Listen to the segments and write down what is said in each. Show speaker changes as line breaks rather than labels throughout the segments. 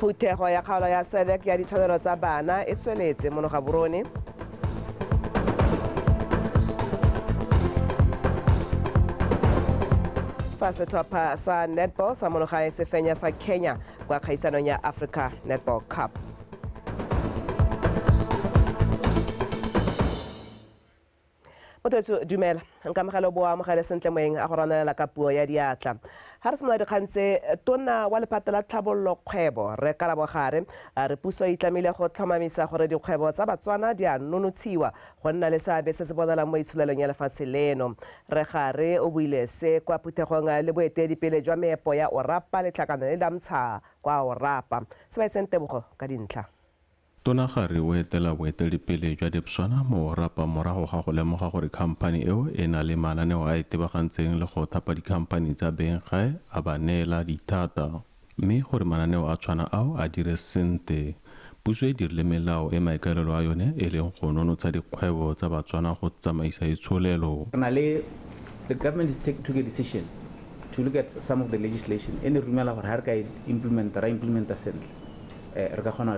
Phuthego ya kgaolo ya SADC ya ditshwanelo tsa bana e tsweletse mo Gaborone. Fa setlhopha sa netball sa monogae se fenya sa Kenya kwa kgaisanong ya Africa Netball Cup. Motho dumela nka mogela bo amogele sentle moeng a go ranelela ka puo ya diatla ha re simola dikgantse tona wa lephata la tlhabololo kgwebo re Kalabogare re puso e tlamile go tlhomamisa gore dikgwebo tsa Batswana di a nonotshiwa go nna le seabe se se bonalang mo itsholelong ya lefatshe leno re gare o buile se kwa phuthegong le boeteledipele jwa meepo ya Orapa le tlhakana le damtsha kwa Orapa se ba itseng tebogo ka dintlha.
Tona gare o etela boeteledipele jwa BOTSWANA mo Orapa morago ga go lemoga gore khamphane eo e na le mananeo a itebagantseng le go thapa dikhamphane tsa BONGWE a ba neela dithata mme gore mananeo a tshwana ao a dire sente puso e dirile melao e maikaelelo a yone e leng go nonotsa dikgwebo tsa Batswana go tsamaisa itsholelo.
The government took a decision to look at some of the legislation and rumela gore ha re ka implementa sentle. One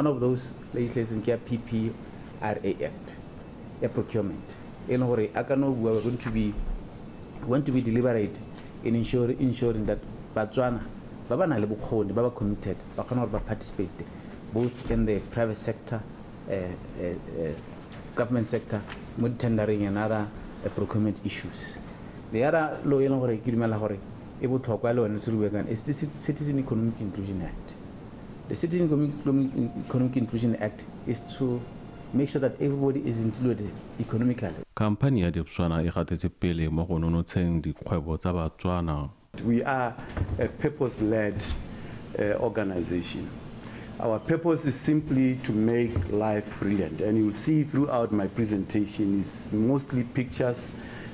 of those legislation is PPRA Act, a procurement. We want to be deliberate in ensuring that Batswana, Baba committed, participate both in the private sector, government sector, tendering and other procurement issues. The other law able to acquire and is the Citizen Economic Inclusion Act. The Citizen Economic Inclusion Act is to make sure that everybody is included economically.
Kampani ya BOTSWANA e gatetse pele mo go nonotsheng dikgwebo tsa Batswana.
We are a purpose-led organization. Our purpose is simply to make life brilliant, and you'll see throughout my presentation is mostly pictures,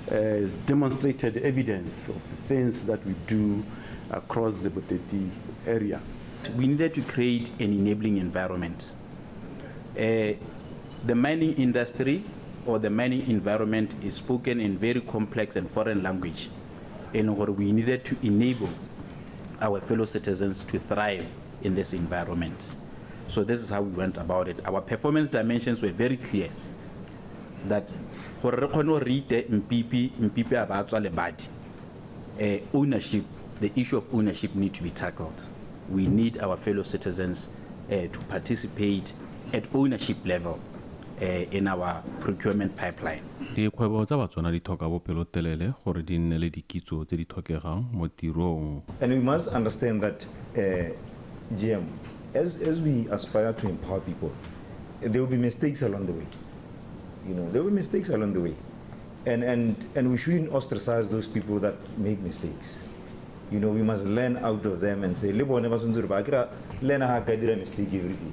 is demonstrated evidence of the things that we do across the Boteti area.
We needed to create an enabling environment. The mining industry or the mining environment is spoken in very complex and foreign language, and we needed to enable our fellow citizens to thrive in this environment. So this is how we went about it. Our performance dimensions were very clear that ownership, the issue of ownership needs to be tackled. We need our fellow citizens to participate at ownership level in our procurement pipeline.
Dikgwebo tsa Batswana di tlhoka bopelotelele gore di nne le dikitso tse di tlhokegang mo tirong.
And we must understand that GM, as we aspire to empower people, there will be mistakes along the way. You know, there will be mistakes along the way. And we shouldn't ostracize those people that make mistakes. You know, we must learn out of them and say, learn how to do a mistake every day.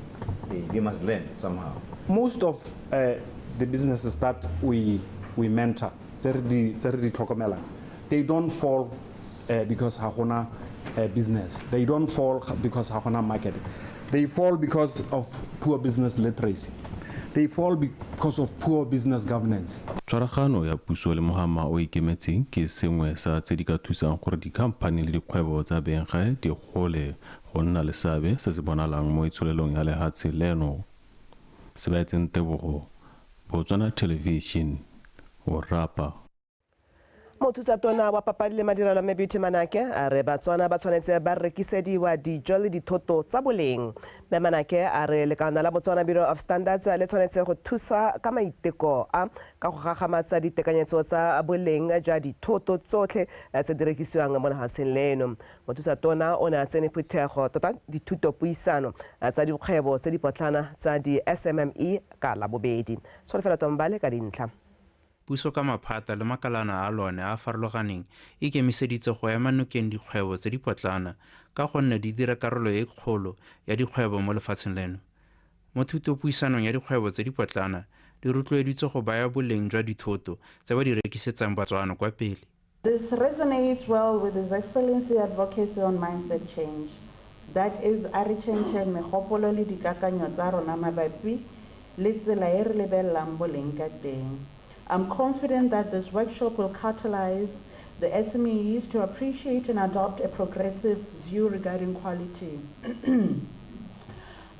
They must learn somehow.
Most of the businesses that we mentor, they don't fall because hakuna business. They don't fall because hakuna market. They fall because of poor business literacy. They fall because of poor business governance.
Tshwaragano ya puso le mohama o ikemetseng ke sengwe sa tse di ka thusang gore dikhamphane le dikgwebo tsa BONGWE di gole go nna le seabe se se bonalang mo itsholelong ya lefatshe leno. Se ba etseng tebogo BOTSWANA Television Orapa.
Mothusa tona wa papadi le madirelo mme Beauty Manake a re Batswana ba tshwanetse ba rekisediwa dijo le dithoto tsa boleng. Mme Manake a re lekana la Botswana Bureau of Standards le tshwanetse go thusa ka maiteko a ka go gagamatsa ditekanyetso tsa boleng jwa dithoto tsotlhe tse di rekisiwang mo lefatsheng leno. Mothusa tona o ne a tsene phuthego tota dithuto puisano tsa dikgwebo tse di potlana tsa di SMME ka la bobedi. Tsholofela Tombale ka dintlha.
Puso ka maphata le makalana a lone a farologaneng e kemiseditse go ema nokeng dikgwebo tse di potlana ka gonne di dira karolo e kgolo ya dikgwebo mo lefatsheng leno. Mo thutopuisanong ya dikgwebo tse di potlana di rotloeditswe go baya boleng jwa dithoto tse ba di rekisetsang Batswana kwa pele.
This resonates well with His Excellency advocacy on mindset change. That is a re change megopolo le dikakanyo tsa rona mabapi le tsela e re lebellang boleng ka teng. I'm confident that this workshop will catalyze the SMEs to appreciate and adopt a progressive view regarding quality.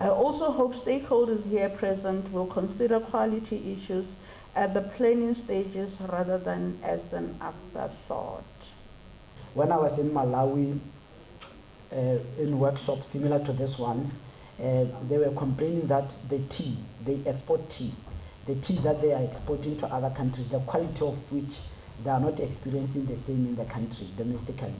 I also hope stakeholders here present will consider quality issues at the planning stages rather than as an afterthought.
When I was in Malawi, in workshops similar to this ones, they were complaining that the tea, they export tea, the tea that they are exporting to other countries, the quality of which they are not experiencing the same in the country domestically.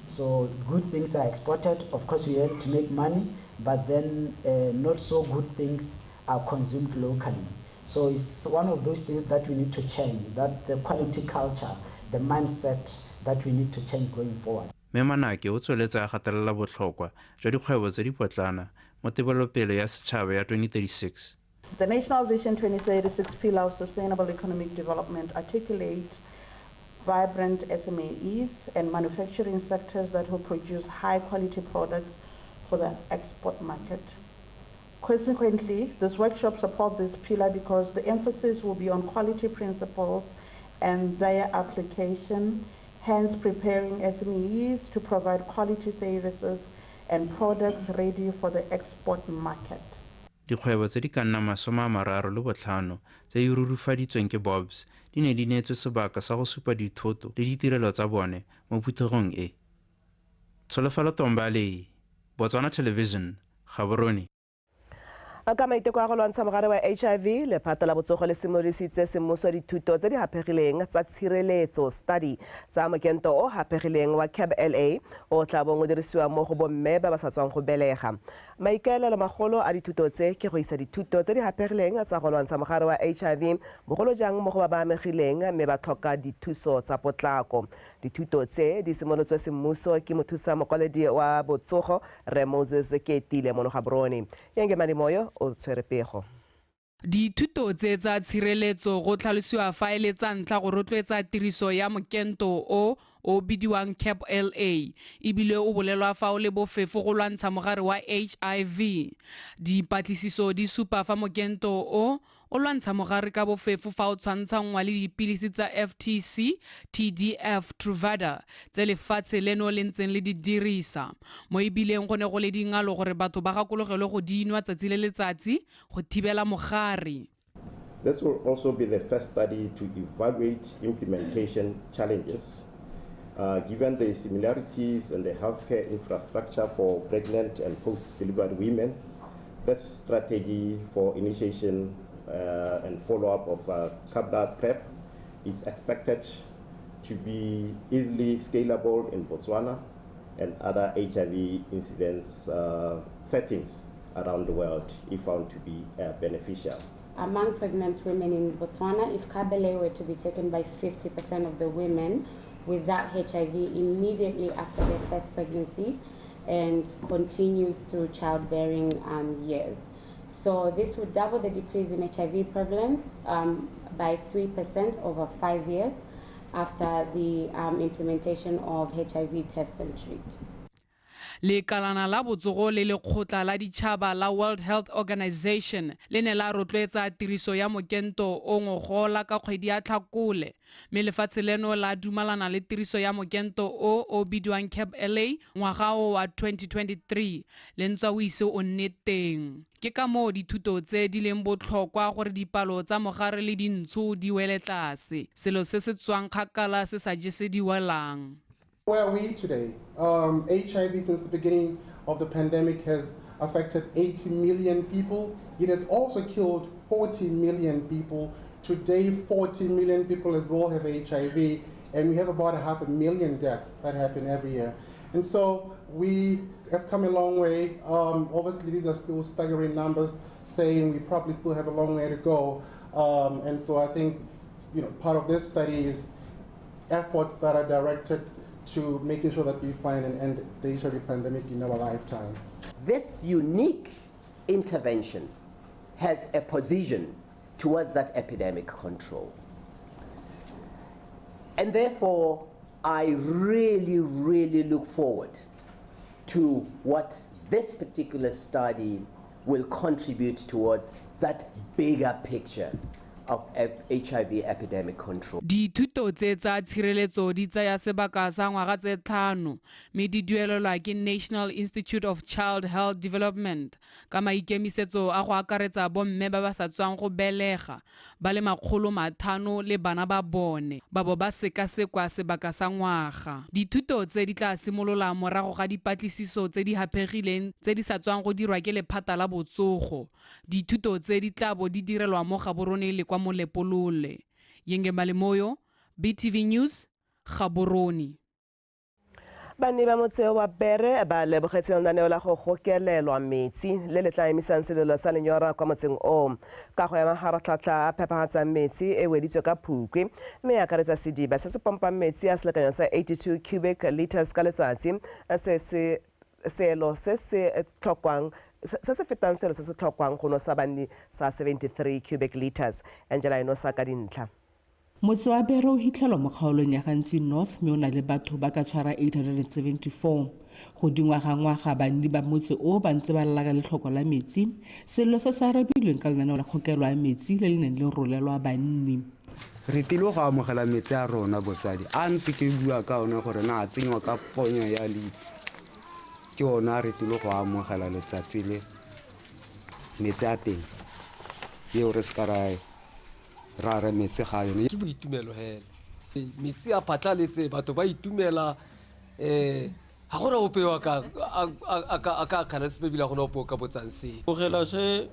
So good things are exported, of course we have to make money, but then not so good things are consumed locally. So it's one of those things that we need to change, that the quality culture, the mindset that we need to change going forward.
Memanake o tsweletsa a gatelela botlhokwa jwa dikgwebo tse di potlana mo tebelopele ya setšhaba ya 2036.
The National Vision 2036 pillar of sustainable economic development articulates vibrant SMEs and manufacturing sectors that will produce high quality products for the export market. Consequently, this workshop supports this pillar because the emphasis will be on quality principles and their application, hence preparing SMEs to provide quality services and products ready for the export market.
Dikgwebo tse di ka nnang 35 tse di rurufaditsweng ke BOBS di ne di neetswe sebaka sa go supa dithoto le ditirelo tsa bone mo phuthegong e. Tsholofelo Tombale, Botswana Television, Gaborone.
Ka maiteko a go lwantsha mogare wa HIV, lephata la botsogo le simolositse semmuso dithuto tse di hapegileng tsa tshireletso study tsa mokento o hapegileng wa CAB-LA o tla bong o dirisiwa mo go bomme ba ba sa tswang go belega. Maikaelelo magolo a dithuto tse ke go isa dithuto tse di hapegileng tsa go lwantsha mogare wa HIV bogolo jang mo go ba ba amegileng mme ba tlhoka dithuso tsa potlako. Dithuto tse di simolotswe semmuso ke mothusa mokwaledi wa botsogo Re Moses Ketile mo Gaborone. Yenge Manimoyo o tshwere pego.
Dithuto tse tsa tshireletso go tlhalosiwa fa e le tsa ntlha go rotloetsa tiriso ya mokento o bidiwang CAB-LA ebile o bolelwa fa o le bofefo go lwantsha mogare wa HIV. Dipatlisiso di supa fa mokento o lwantsha mogare ka bofefo fa o tshwantshangwa le dipilisi tsa FTC, TDF, Truvada tse lefatshe leno le ntseng le di dirisa. Mo ebileng go ne go le dingalo gore batho ba gakologelwe go dinwa tsatsi le letsatsi go thibela mogare.
This will also be the first study to evaluate implementation challenges. Given the similarities in the healthcare infrastructure for pregnant and post-delivery women, this strategy for initiation and follow-up of CAB-LA PrEP is expected to be easily scalable in Botswana and other HIV incidence settings around the world if found to be beneficial.
Among pregnant women in Botswana, if CAB-LA were to be taken by 50% of the women without HIV immediately after their first pregnancy and continues through childbearing years. So this would double the decrease in HIV prevalence by 3% over 5 years after the implementation of HIV test and treat.
Lekalana la botsogo le lekgotla la ditšhaba la World Health Organization le ne la rotloetsa tiriso ya mokento o ngogola ka kgwedi ya Tlhakole. Mme lefatshe leno la dumalana le tiriso ya mokento o bidiwang CAB-LA ngwaga o wa 2023 le ntse o ise o nne teng. Ke ka moo dithuto tse di leng botlhokwa gore dipalo tsa mogare le dintsho di wele tlase, selo se se tswang kgakala se sa jese di welang.
Where are we today? HIV since the beginning of the pandemic has affected 80 million people. It has also killed 40 million people. Today, 40 million people as well have HIV, and we have about 500,000 deaths that happen every year. And so we have come a long way. Obviously, these are still staggering numbers, saying we probably still have a long way to go. And so I think, part of this study is efforts that are directed to making sure that we find and end the HIV pandemic in our lifetime.
This unique intervention has a position towards that epidemic control. And therefore, I really, really look forward to what this particular study will contribute towards that bigger picture of HIV epidemic control.
Dithuto tse tsa tshireletso di tsaya sebaka sa ngwaga tse 5 mme di duelelwa ke National Institute of Child Health Development ka maikemisetso a go akaretsa bomme ba ba sa tswang go belega ba le 500 le bana ba bone ba bo ba sekasekwa sebaka sa ngwaga. Dithuto tse di tla simolola morago ga dipatlisiso tse di hapegileng tse di sa tswang go dirwa ke lephata la botsogo. Dithuto tse di tla bo di direlwa mo Gaborone le kwa Molepolole. Yenge Malimoyo, BTV News, Gaborone.
Banni ba motseo wa Bere ba lebogetse lenaneo la go gokelelwa metsi le le tla emisang selelo sa lenyora kwa motseng o ka go ya maharatlhatlha a phepagatsa metsi e weditswe ka Phukwi mme ya akaretsa sediba se se pompang metsi a selekanyo sa 82 cubic liters ka letsatsi seelo se se tlhokwang se se fetang selo se se tlhokwang go no sa banni sa 73 cubic liters. Angela Inosa ka dintlha.
Motse wa Bere o hitlhelwa mo kgaolong ya Gantsi North mme o na le batho ba ka tshwara 874. Go dingwaga ngwaga banni ba motse o ba ntse ba lela ka letlhoko la metsi selo se se arabilweng ka lenaneo la kgokelo ya metsi le le neng le rolelwa banni.
Re tilo go amogela metsi a rona botsadi a ntse ke bua ka one gore na a tsenywa ka ponyo ya litsi ke ona re tilo go amogela letsatsi le metsi a teng yeo re se ka ra re metsi ga yone
ke boitumelo hela metsi a phatlaletse batho ba itumela ha gona opewa ka kana se bebila gona opewa ka botsanse
go gela se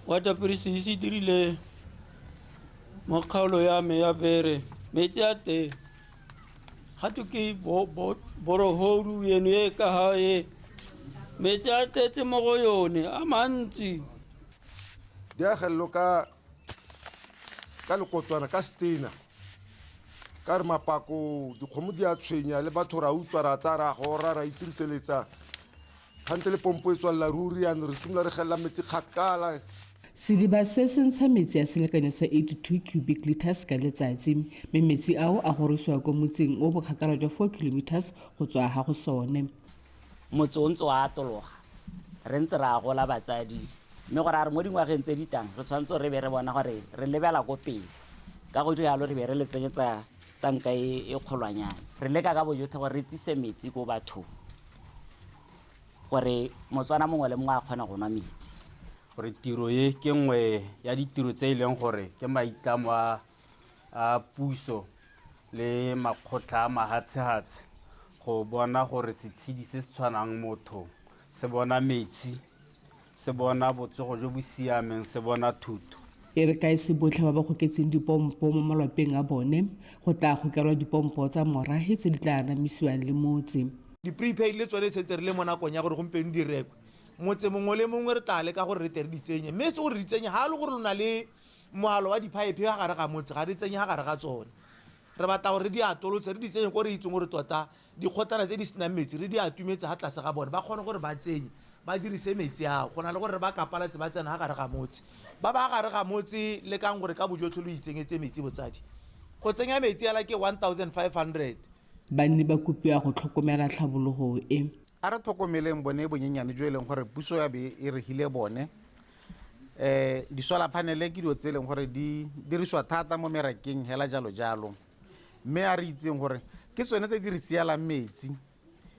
water precinct dirile mo kgaolo ya me ya Bere metsi a teng ga to ke borohodu eno e ka hae metsi a tetse mo go yone a mantsi
di agello ka lekotswana ka stena ka re mapako dikgomo di a tshwenya le batho ra utlwa ra tsara go ra itiriseletsa kgante le pompo e tswalela ruri yana re simolola re gelela metsi kgakala.
Sediba se se ntsha metsi a selekanyo sa 82 cubic liters ka letsatsi mme metsi ao a gorisiwa kwa motseng o bokgakala jwa 4 kilometers go tswa ga go sone.
Motse o ntse wa atologa re ntse ra gola batsadi mme gore a re mo dingwageng tse ditang re tshwanetse re be re bona gore re lebela ko pele ka go dialo re be re le tsenyetsa tanka e kgolwanyana re leka ka bojotlhe gore re tsise metsi ko bathong gore motswana mongwe le mongwe a kgona go nwa metsi.
Gore tiro ye ke nngwe ya ditiro tse e leng gore ke maitlamo a puso le makgotla a mahatshehatse go bona gore setshedi se se tshwanang motho se bona metsi se bona botsogo jo bo siameng se bona thuto.
E re kae se botlhe ba ba goketseng dipompo mo malapeng a bone go tla gokelwa dipompo tsa morahe tse di tla anamisiwang le motse.
Di-prepaid le tsone setse re le mo nakong ya gore gompieno di rekwe motse mongwe le mongwe re tla leka gore re tere di tsenye mme se gore di tsenye ga le gore lo na le moalo wa dipipe ga gare ga motse ga di tsenye ga gare ga tsone re batla gore re di atolotse re di tsenye ko re itseng gore tota dikgotana tse di senang metsi re di atumetse ga tlase ga bone ba kgone gore ba tsenye ba dirise metsi ao go na le gore ba kapalatse ba tsena ga gare ga motse ba ba gare ga motse le kang gore ka bojotlhe lo itsenyetse metsi botsadi go tsenya metsi ala ke 1500.
Banni ba kopiwa go tlhokomela tlhabologo e.
A re tlhokomeleng bone bonyenyane jo e leng gore puso ya be e regile bone di-solar panele ke dilo tse e leng gore di dirisiwa thata mo merakeng hela jalo jalo mme a re itseng gore ke tsone tse di re sialang metsi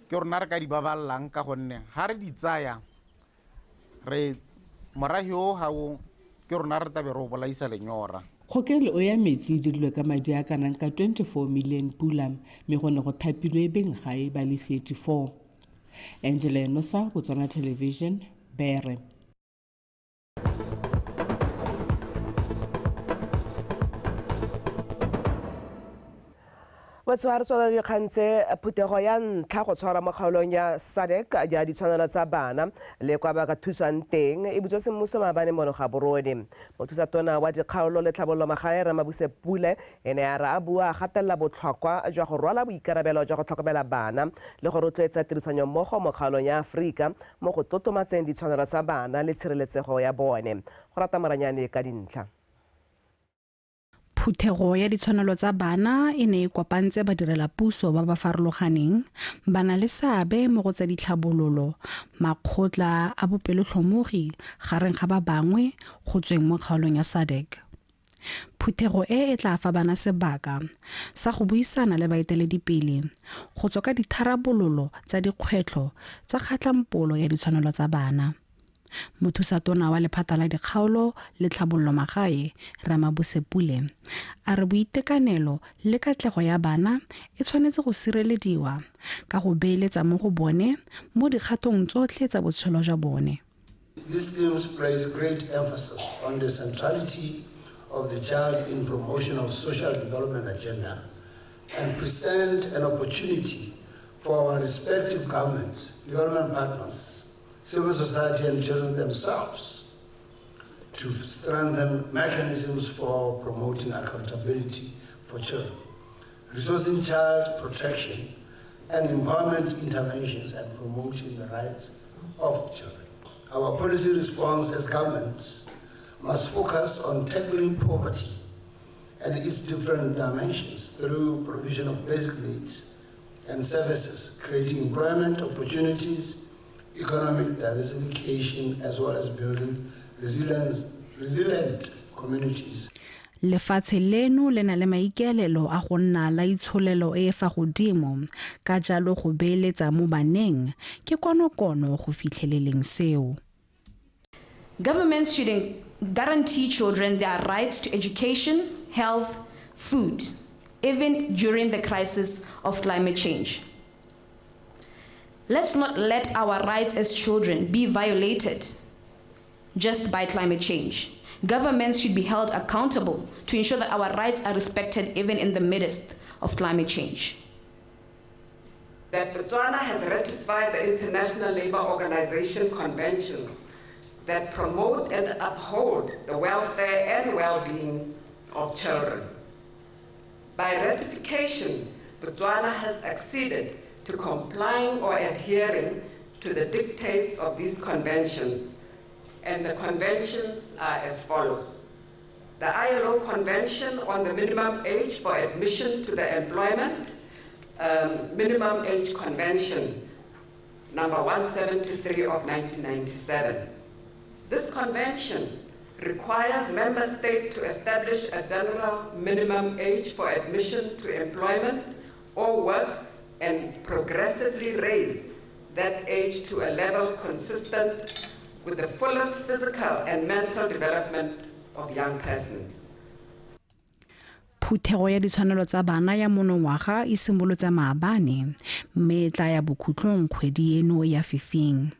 ke rona re ka di babalelang ka gonne ga re di tsaya re morahi o ga o ke rona re tabe re o bolaisa lenyora.
Kgokelo ya metsi e dirilwe ka madi a kanang ka 24 million pula mme go ne go thapilwe beng gae ba le 34. Angela Inosa, BOTSWANA Television, Bere.
Batho re tswela dikgang tse phutego ya ntlha go tshwara mo kgaolong ya SADC ya ditshwanelo tsa bana le kwa ba ka thuswang teng e butswa semmuso maabane mono Gaborone. Mothusatona wa dikgaolo le tlhabololo magae Ramabuse Pule ene ya ra a bua a gatelela botlhokwa jwa go rwala boikarabelo jwa go tlhokomela bana le go rotloetsa tirisanyo mmogo mo kgaolong ya Aforika mo go totomatseng ditshwanelo tsa bana le tshireletsego ya bone. Go rata maranyane ka dintlha.
Phuthego ya ditshwanelo tsa bana e ne e kopantse badirela puso ba ba farologaneng bana le seabe mo go tsa ditlhabololo makgotla a bopelotlhomogi gareng ga ba bangwe go tsweng mo kgaolong ya SADC. Phuthego e tla fa bana sebaka sa go buisana le baeteledipele go tswa ka ditharabololo tsa dikgwetlho tsa kgatlampolo ya ditshwanelo tsa bana. Mothusatona wa lephata la dikgaolo le tlhabollo magae Ramabusepule a re boitekanelo le katlego ya bana e tshwanetse go sirelediwa ka go beeletsa mo go bone mo dikgatong tsotlhe tsa botshelo jwa bone.
This theme places great emphasis on the centrality of the child in promotion of social development agenda and present an opportunity for our respective governments, development partners, civil society and children themselves to strengthen mechanisms for promoting accountability for children, resourcing child protection and empowerment interventions and promoting the rights of children. Our policy response as governments must focus on tackling poverty and its different dimensions through provision of basic needs and services, creating employment opportunities, economic diversification, as well as building resilient communities.
Lefatshe leno le na le maikaelelo a go nna la itsholelo e fa godimo ka jalo go beeletsa mo baneng ke konokono go fitlheleleng seo.
Governments should guarantee children their rights to education, health, food, even during the crisis of climate change. Let's not let our rights as children be violated just by climate change. Governments should be held accountable to ensure that our rights are respected even in the midst of climate change.
That Botswana has ratified the International Labour Organization conventions that promote and uphold the welfare and well-being of children. By ratification, Botswana has acceded to complying or adhering to the dictates of these conventions, and the conventions are as follows. The ILO Convention on the Minimum Age for Admission to the Employment, Minimum Age Convention, number 173 of 1997. This convention requires member states to establish a general minimum age for admission to employment or work and progressively raise that age to a level consistent with the fullest physical and mental development of young persons.
Phuthego ya ditshwanelo tsa bana ya monongwaga e simolotse maabane mme tla ya bokhutlong kgwedi eno ya fifing.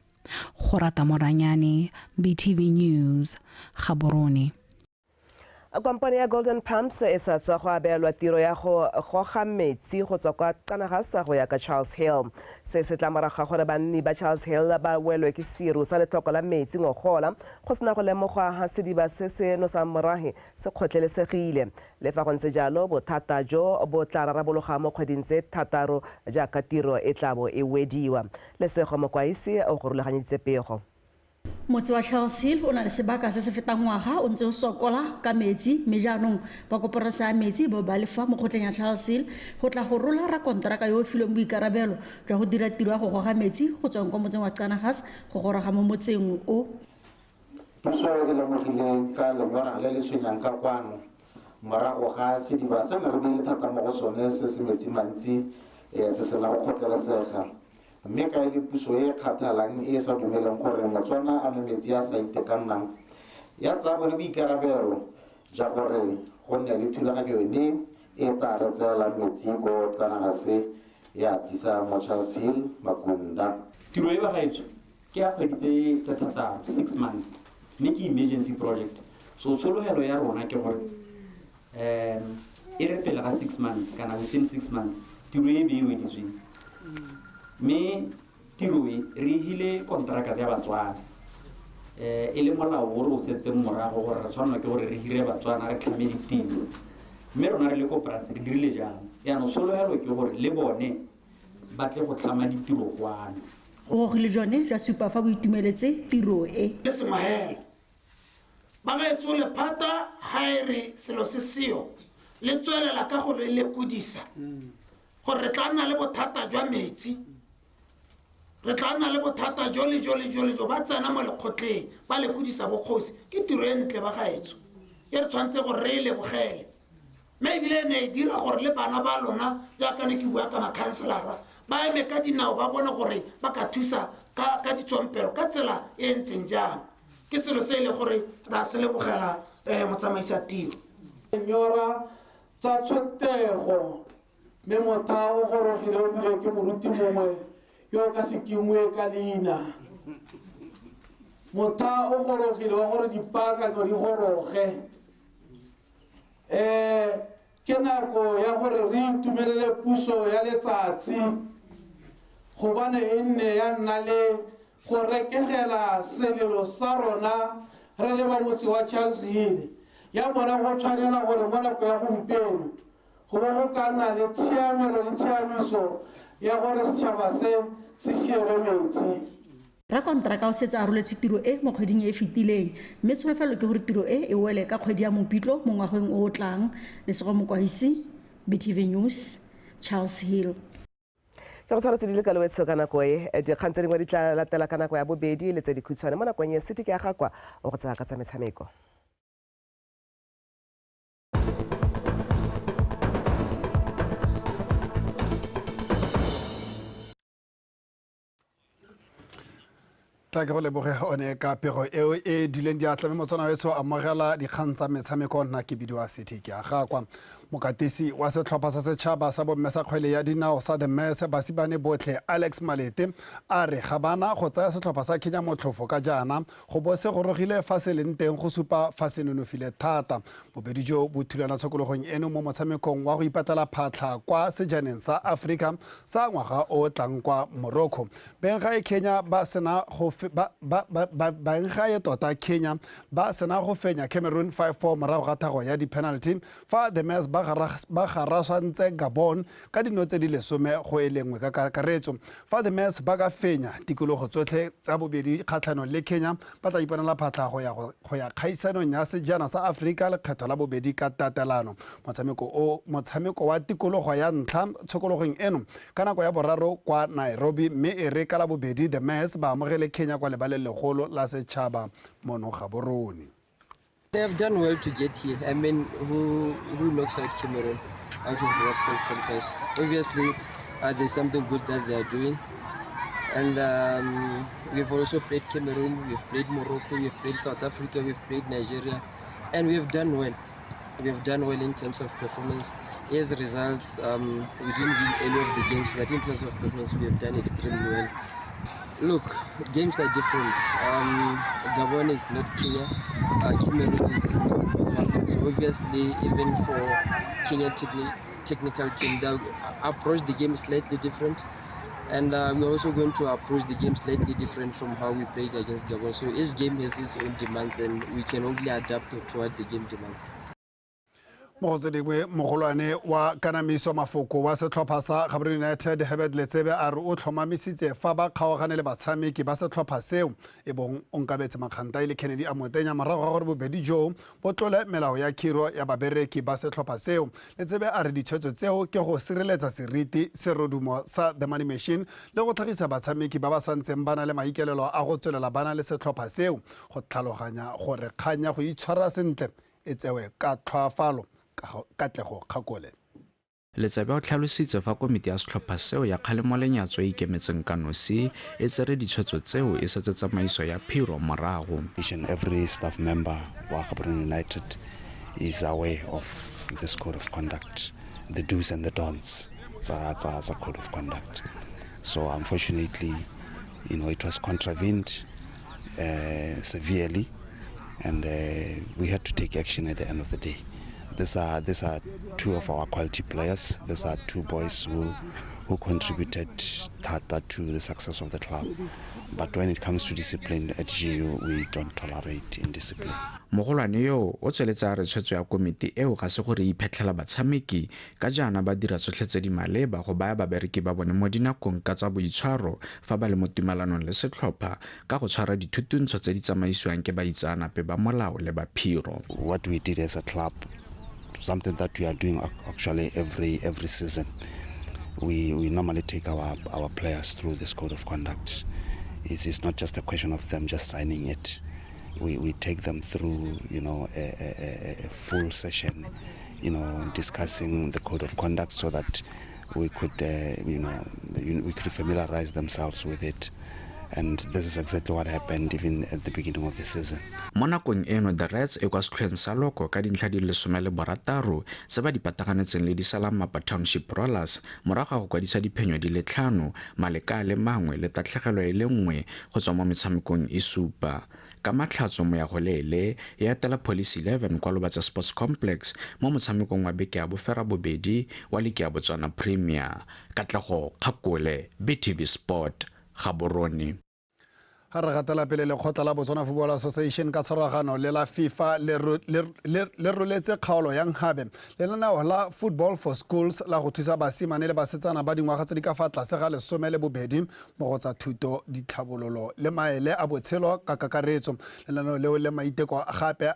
Go rata Moranyane, BTV News, Gaborone.
Kompani ya Golden Pumps e sa tswa go abelwa tiro ya go goga metsi go tswa kwa Kanagasa go ya ka Charles Hill. Se se tla morago gore banni ba Charles Hill ba welwe ke siru sa letlhoko la metsi ngogola go sena go lemogwa ga sediba se se no sa morahe se kgotlhelesegile. Le fa go ntse jalo bothata jo bo tla rarabologa mo kgweding tse thataro jaaka tiro e tlabo e wediwa. Lesego Mokwaisi o go rulaganyeditse pego.
Motse wa Charles Hill o na le sebaka se se fetang ngwaga o ntse o sokola ka metsi mme jaanong ba koporasa metsi bo ba lefa mo kgotleng ya Charles Hill go tla go rola rakonteraka yo filwe boikarabelo jwa go dira tiro ya go goga metsi go tswang kwa motseng wa Kanagasa go goroga mo motseng o.
Puso e lemogile ka lemora le le tshwenyang ka kwano morago ga sediba sa re di thata mo go sone se se metsi mantsi se se la go kgotlelesega. Mme ka ile puso e kgathalang e sa dumelang gore Motswana a metsi a sa itekanang ya tsa bone boikarabelo ja gore go nne le thulaganyo yone e tla re tsela metsi go Kanagasa ya tisa mo Charles Hill Makunda.
Tiro e ba gaetsho ke ya kgwedi tse thataro 6 months mme ke emergency project so tshologelo ya rona ke gore e re pele ga 6 months kana within 6 months tiro e be e weditsweng. Me tiro re hile kontraka tsa Batswana e le molao o re o setse morago gore re tshwanela ke gore re hire Batswana re tlhame ditiro mme rona re le koporasi re dirile jang ya no sologelo ke gore le bone ba tle go tlhama ditiro kwana
go gile jone ja supa fa boitumeletse tiro e
le semahela ba ga etso le phata haere selo se seo le tswelela ka go le kudisa gore re tla nna le bothata jwa metsi re tla nna le bothata jole jo ba tsena mo lekgotleng ba le kudisa bokgosi ke tiro e ntle ba gaetso e re tshwanetse gore re e lebogele mme ebile ne e dira gore le bana ba lona jaaka ne ke bua ka makhanselara ba eme ka dinao ba bone gore ba ka thusa ka ditswampelo ka tsela e ntseng jang ke selo se e le gore ra se lebogela motsamaisi tiro
nyora tsa tshotego mme motha o gorogile o bile ke moruti mongwe yo ka sekingwe ka leina motha o gorogile wa gore dipaakanyo di goroge ke nako ya gore re itumelele puso ya letsatsi gobane e nne ya nna le go rekegela selelo sa rona re le ba motse wa Charles Hill ya bona go tshwanela gore mo nako ya gompieno go ba go ka nna le tshiamelo le tshiamiso ya gore setšhaba se sielwe metsi
rakonteraka o setse a roletswe tiro e mo kgweding e e fetileng mme tsholofelo ke gore tiro e wele ka kgwedi ya Mopitlwe mo ngwageng o o tlang Lesego Mokwahisi BTV News Charles Hill
ke go tshwana se di le ka lowetso ka nako e dikgang tse dingwe di tla latela ka nako ya bobedi le tse dikhutshwane mo nakong e sete ke ya gakwa o go tsaya ka tsa metshameko
ke go leboge one ka pego eo e dileng di atlame motsana wetso amogela dikgang tsa metshameko nna ke bidiwa city ke a gakwa mokatisi wa setlhopha sa setšhaba sa bomme sa kgwele ya dinao sa the Mess basibane botlhe Alex Malete a re ga bana go tsaya setlhopha sa Kenya motlhofo ka jana go bo se gorogile fa se leng teng go supa fa se nonofile thata bobedi jo bo thulana tshokologong eno mo motshamekong wa go ipatela phatlha kwa sejaneng sa Africa sa ngwaga o tlang kwa Morocco benga e Kenya ba sena go benga e tota Kenya ba sena go fenya Cameroon 5-4 morago ga thago ya di-penalty fa the Mess ba garasantse Gabon ka dino tse di lesome go elengwe ka kakaretso fa the Mess ba ka fenya tikologo tsotlhe tsa bobedi kgatlhanong le Kenya ba tla iponela phatlha go ya kgaisanong ya sejana sa Afrika le kgetho la bobedi ka tatelano motshameko wa tikologo ya ntlha tshokologong eno ka nako ya boraro kwa Nairobi mme e re ka la bobedi the Mess ba amogele Kenya kwa lebaleng legolo la setšhaba mono Gaborone.
They have done well to get here. I mean, who knocks out Cameroon out of the AFCON qualifiers? Obviously, there's something good that they are doing. And we've also played Cameroon, we've played Morocco, we've played South Africa, we've played Nigeria, and we've done well. We've done well in terms of performance. As results, we didn't win any of the games, but in terms of performance, we have done extremely well. Look, games are different. Gabon is not Kenya. Cameroon is not. So obviously, even for Kenya technical team, they approach the game slightly different. And we're also going to approach the game slightly different from how we played against Gabon. So each game has its own demands, and we can only adapt toward the game demands.
Mogotsedingwe mogolwane wa kanamiso mafoko wa setlhopha sa Gaborone United Herbert Letsebe a re o tlhomamisitse fa ba kgaogane le batshameki ba setlhopha seo e bong onkabetse makganta le Kennedy a motenya morago ga gore bobedi jo bo tlole melao ya khiro ya babereki ba setlhopha seo Letsebe a re ditshwetso tseo ke go sireletsa seriti serodumo sa the money machine le go tlhagisa batshameki ba ba santseng bana le maikelelo a go tswelela bana le setlhopha seo go tlhaloganya gore kganya go itshwara sentle e tsewe ka tlhoafalo Katlego Kgakole.
Letsebe o tlhalositse fa komiti ya setlhopha seo ya kgalemo lenyatso e ikemetseng ka nosi e tsere ditshwetso tseo e setse tsamaiso ya phiro morago.
Every staff member wa Gaborone United is aware of this code of conduct, the do's and the don'ts tsa code of conduct. So unfortunately, it was contravened severely, and we had to take action at the end of the day. These are two of our quality players. These are two boys who contributed to the success of the club. But when it comes to discipline at GU, we don't tolerate indiscipline.
Mogolwane yo o tsweletsa a re tshwetso ya komiti eo ga se gore iphetlhela batshameki ka jaana ba dira tsotlhe tse di maleba go baya babereki ba bone mo dinakong ka tsa boitshwaro fa ba le mo tumalanong le setlhopha ka go tshwara dithutuntsho tse di tsamaisiwang ke baitsanape ba molao le ba phiro.
What we did as a club, something that we are doing actually every season, we normally take our players through this code of conduct. It's not just a question of them just signing it. we take them through, you know, a full session, you know, discussing the code of conduct so that we could, you know, we could familiarize themselves with it. And this is exactly what happened even at the beginning of the season.
Mo nakong eno the Reds e kwa setlhoeng sa Loko ka dintlha di le 16 se ba di pataganetseng le di Salamapa Township Rollers morago go kwadisa diphenyo di le 5 maleka le mangwe le tatlhegelo e le nngwe go tswa mo metshamekong e supa ka matlhatso mo ya go lele ya etela Police 11 kwa Lobatse Sports Complex mo motshamekong wa beke ya bofera bobedi wa Ligi ya Botswana Premier. Katlego Kgakole, BTV Sport, Gaborone.
Ha re gatela pele lekgotla la Botswana Football Association ka tshwaragano le la FIFA le roletse kgaolo ya Nkgabe lenaneo la Football for Schools la go thusa basimane le basetsana ba dingwaga tse di ka fa tlase ga 12 mo go tsa thuto ditlhabololo le maele a botshelo ka kakaretso. Lenaneo leo le maiteko gape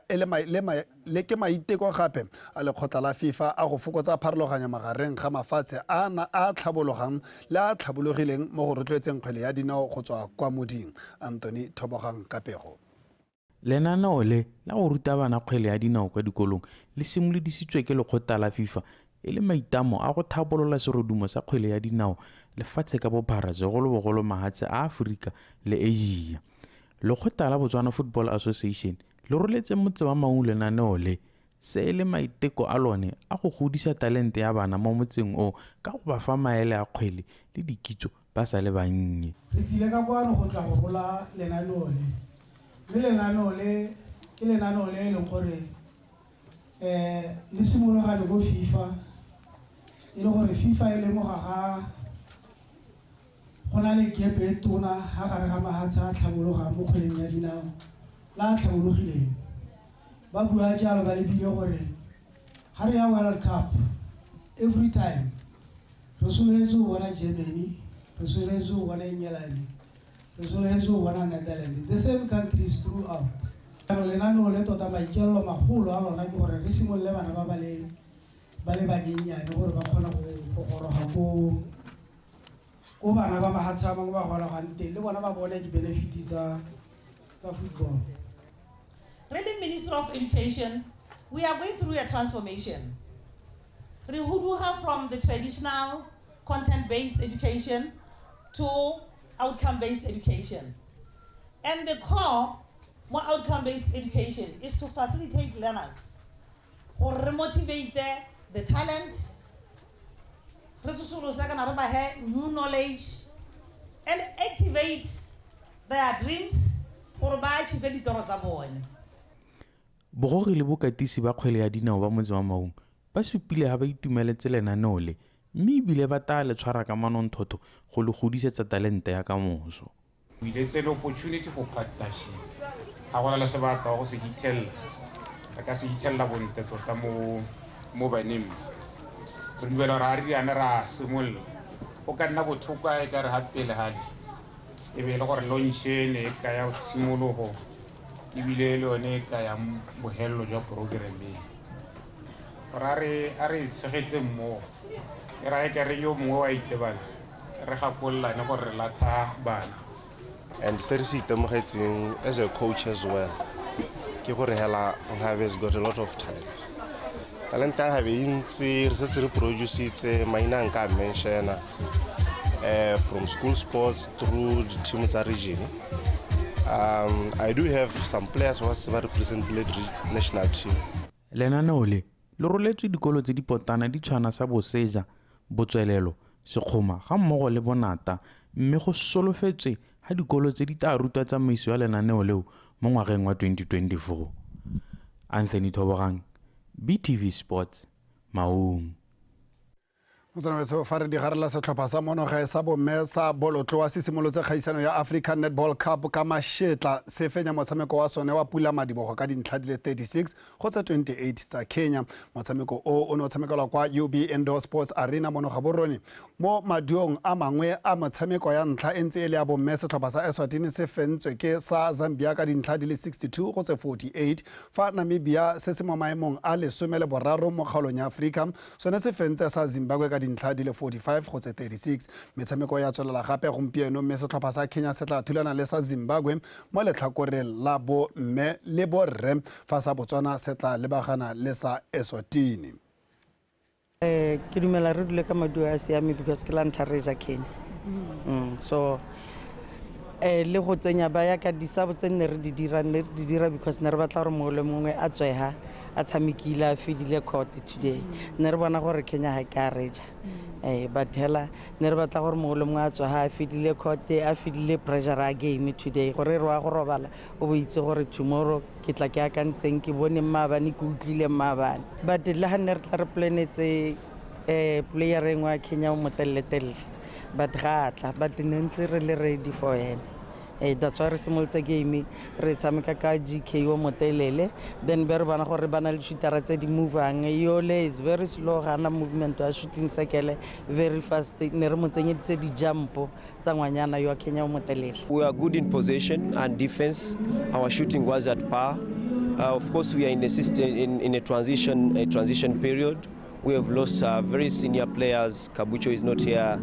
le ke maiteko gape a lekgotla la FIFA a go fokotsa pharologanya magareng ga mafatshe a tlhabologang le a tlhabologileng mo go rotloetseng kgwele ya dinao go tswa kwa moding. Anthony Tobogang Kapego.
Lenaneo le la go ruta bana kgwele ya dinao kwa dikolong le simolodisitswe ke lekgotla la FIFA e le maitamo a go thabolola serodumo sa kgwele ya dinao lefatshe ka bophara segolobogolo mahatshe a Afrika le Asia. Lekgotla la Botswana Football Association le roletse motse wa maung lenaneo le se le maiteko a lone a go godisa talente ya bana mo motseng o ka go ba fa maele a kgwele le dikitso ba sa le bannye.
Re tsile ka kwano go tla go rola lenaneo le. Mme lenaneo le ke lenaneo le leng gore le simologane go FIFA e le gore FIFA e lemoga ga go na le gap e tona ga gare ga mahatshe a tlhabologang mo kgweleng ya dinao la tlhabologileng. Ba bua jalo ba lebile gore ha re ya World Cup every time re soletse go bona Germany, re soletse go bona England, re soletse go bona Netherlands, the same countries throughout. Lenaneo le tota maikelelo magolo a lona ke gore re simolole bana ba le banyenyane gore ba kgona go goroga ko bana ba mahatshe a mangwe ba gorogang teng le bona ba bone di-benefits tsa football.
Really, Minister of Education, we are going through a transformation. We have from the traditional content-based education to outcome-based education. And the core, more outcome-based education, is to facilitate learners, or remotivate the talent, new knowledge, and activate their dreams for ba achieve ditoro tsa bone.
Bogogi le bokatisi ba kgwele ya dinao ba motse wa maung ba supile ha ba itumeletse lenaneo le mme ebile ba tla le tshwara ka manonthotho go le godisetsa talente ya kamoso.
We let's an opportunity for partnership. Ha gona le sebata go se hitella. Ka se hitella bonte tota mo baneng. Re dibela ra ri ana ra semolla. O ka nna botlhokwa e ka re hapele hale. E be le gore launche ne ka ya tsimologo. Ibile le one ka ya bohello jwa programme. Ra re segetse mo. E ra e ka re yo mo wa itebala. Re gakolla ne gore la tha bana.
And seriously, as a coach as well, Hela has got a lot of talent. Talent I have in produce it, my mention from school sports through the teams region. I do have some players who represent the national team.
Lenaneo le roletswe dikolo tse di potana di tshwana sa Boseja, Botswelelo, Sekgoma ga mmogo le Bonata mme go solofetswe ha dikolo tse di tla rutwa tsamaiso ya lenaneo leo mo ngwageng wa 2024. Anthony Tobogang, BTV Sports, Maung.
Motsana fa re di garela setlhopha sa monoga sa bomme sa bolotloa se simolotse kgaisano ya African Netball Cup ka mashetla se fenya motshameko wa sone wa Pula Madibogo ka dintlha di le 36 go tsa 28 tsa Kenya. Motshameko o no tshamekelwa kwa UB Indoor Sports Arena monoga borone mo madiong a mangwe a motshameko ya ntlha entse ele ya bomme setlhopha sa Eswatini se fentswe ke sa Zambia ka dintlha di le 62 go tsa 48 fa Namibia se se mo maemong a 13 mo kgaolong ya Afrika sone se fentse sa Zimbabwe ka dintlha di le 45 go tse 36. Metshameko ya tswelela gape gompieno mme setlhopha sa Kenya se tla thulana le sa Zimbabwe mo letlhakoreng la bo mme le borre fa sa Botswana se tla lebagana le sa Eswatini.
Ke dumela re dule ka maduo a siame because ke la ntlha re ja Kenya. So le go tsenya ba ya ka disabo tse nne re di dira because ne re batla gore mongwe le mongwe a tsweha a tshamekile a fedile court today. Ne re bona gore Kenya ha ka reja. But hela ne re batla gore mongwe le mongwe a tsweha a fedile court a fedile pressure a game today gore re wa go robala o bo itse gore tomorrow ke tla ke akantseng ke bone maabane ke utlwile maabane. But le ha ne re tla re planetse player engwe wa Kenya o motelletelle. But but nentse re le ready for him. That's why re simolotse game re tshameka ka GK o motelele, then be re bana gore bana le shootera tse di movang yole is very slow gana movement wa shooting circle very fast ne re mo tsenyeditse di jump tsa ngwanyana yo Kenya o motelele.
We are good in possession and defense. Our shooting was at par. Of course we are in a transition period. We have lost very senior players. Kabucho is not here.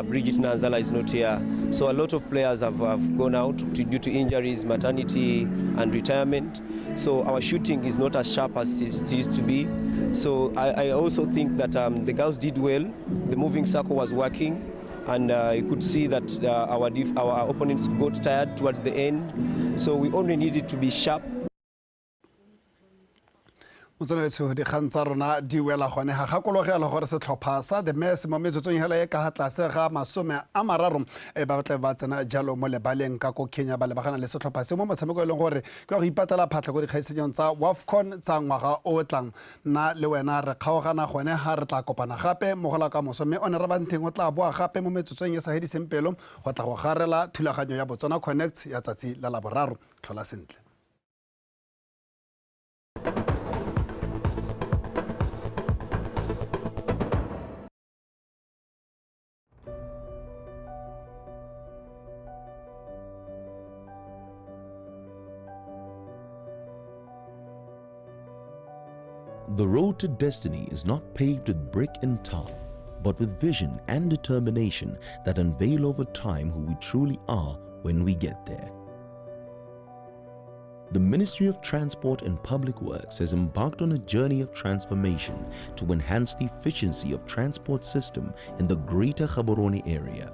Bridget Nanzala is not here. So a lot of players have gone out due to injuries, maternity, and retirement. So our shooting is not as sharp as it used to be. So I also think that the girls did well. The moving circle was working, and you could see that our opponents got tired towards the end. So we only needed to be sharp.
Motsonetso di khantsa rona di wela gone ga gakologela gore setlhopha sa the mess mo metsotsong hela e ka tlase ga 30 ba batla ba tsena jalo mo lebaleng ka ko Kenya ba lebagana le setlhopha se mo motshameko le gore ke go ipatela phatla go dikgaisetsong tsa WAFCON tsa ngwaga o tlang na le wena re kgaogana gone ha re tla kopana gape mo gola ka moso mme one re bantheng o tla boa gape mo metsotsong e sa hediseng pelo go tla go garela thulaganyo ya Botswana Connect ya tsatsi la laboraro tlhola sentle.
The road to destiny is not paved with brick and tar, but with vision and determination that unveil over time who we truly are when we get there. The Ministry of Transport and Public Works has embarked on a journey of transformation to enhance the efficiency of transport system in the Greater Gaborone area.